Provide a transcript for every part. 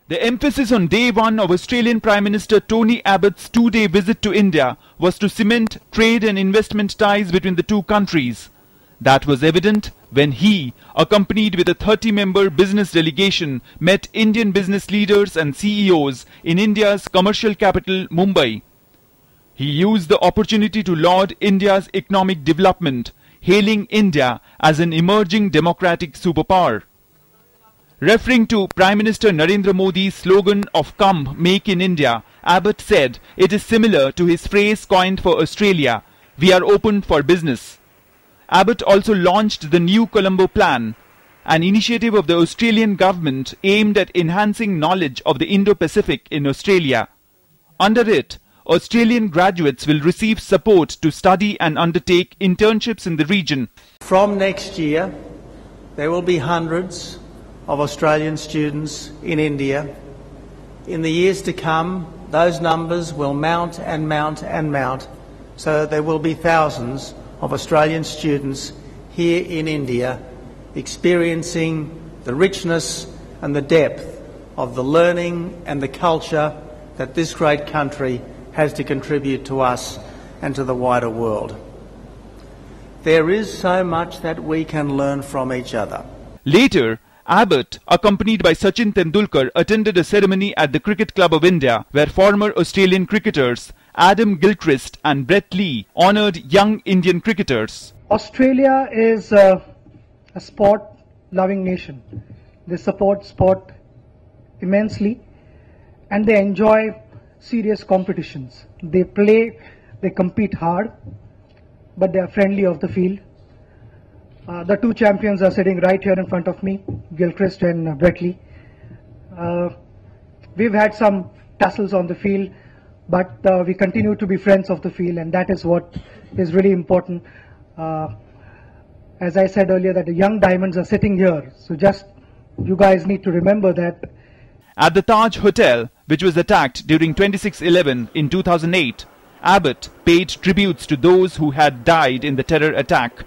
The emphasis on day one of Australian Prime Minister Tony Abbott's two-day visit to India was to cement trade and investment ties between the two countries. That was evident when he, accompanied with a 30-member business delegation, met Indian business leaders and CEOs in India's commercial capital, Mumbai. He used the opportunity to laud India's economic development, hailing India as an emerging democratic superpower. Referring to Prime Minister Narendra Modi's slogan of "Come, make in India," Abbott said it is similar to his phrase coined for Australia, "We are open for business." Abbott also launched the New Colombo Plan, an initiative of the Australian government aimed at enhancing knowledge of the Indo-Pacific in Australia. Under it, Australian graduates will receive support to study and undertake internships in the region. From next year, there will be hundreds of Australian students in India. In the years to come, those numbers will mount and mount and mount, so there will be thousands of Australian students here in India experiencing the richness and the depth of the learning and the culture that this great country has to contribute to us and to the wider world. There is so much that we can learn from each other. Later, Abbott, accompanied by Sachin Tendulkar, attended a ceremony at the Cricket Club of India where former Australian cricketers Adam Gilchrist and Brett Lee honoured young Indian cricketers. Australia is a sport-loving nation. They support sport immensely and they enjoy serious competitions. They play, they compete hard, but they are friendly off the field. The two champions are sitting right here in front of me, Gilchrist and Brett Lee. We've had some tussles on the field, but we continue to be friends of the field, and that is what is really important. As I said earlier, that the young diamonds are sitting here, so just you guys need to remember that. At the Taj Hotel, which was attacked during 26/11 in 2008, Abbott paid tributes to those who had died in the terror attack.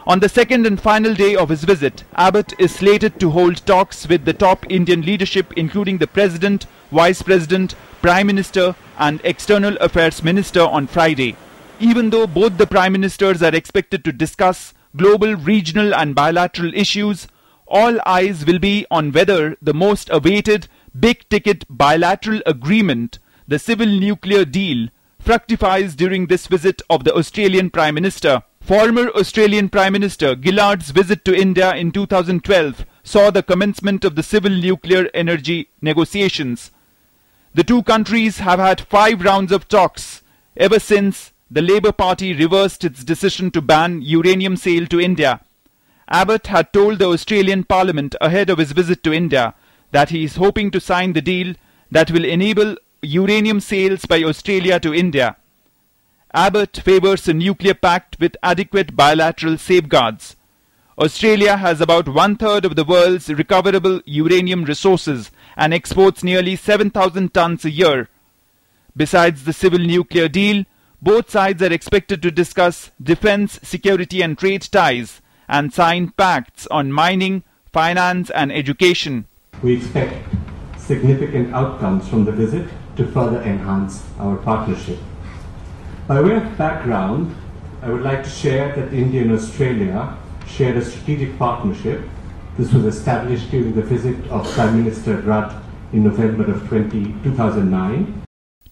On the second and final day of his visit, Abbott is slated to hold talks with the top Indian leadership, including the President, Vice President, Prime Minister and External Affairs Minister on Friday. Even though both the Prime Ministers are expected to discuss global, regional and bilateral issues, all eyes will be on whether the most awaited big-ticket bilateral agreement, the civil nuclear deal, fructifies during this visit of the Australian Prime Minister. Former Australian Prime Minister Gillard's visit to India in 2012 saw the commencement of the civil nuclear energy negotiations. The two countries have had 5 rounds of talks ever since the Labour Party reversed its decision to ban uranium sale to India. Abbott had told the Australian Parliament ahead of his visit to India that he is hoping to sign the deal that will enable uranium sales by Australia to India. Abbott favours a nuclear pact with adequate bilateral safeguards. Australia has about 1/3 of the world's recoverable uranium resources and exports nearly 7,000 tons a year. Besides the civil nuclear deal, both sides are expected to discuss defence, security and trade ties and sign pacts on mining, finance and education. We expect significant outcomes from the visit to further enhance our partnership. By way of background, I would like to share that India and Australia shared a strategic partnership. This was established during the visit of Prime Minister Rudd in November of 2009.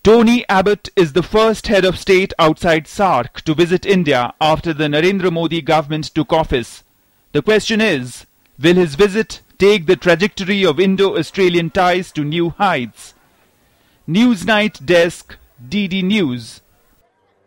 Tony Abbott is the first head of state outside SAARC to visit India after the Narendra Modi government took office. The question is, will his visit take the trajectory of Indo-Australian ties to new heights? Newsnight Desk, DD News.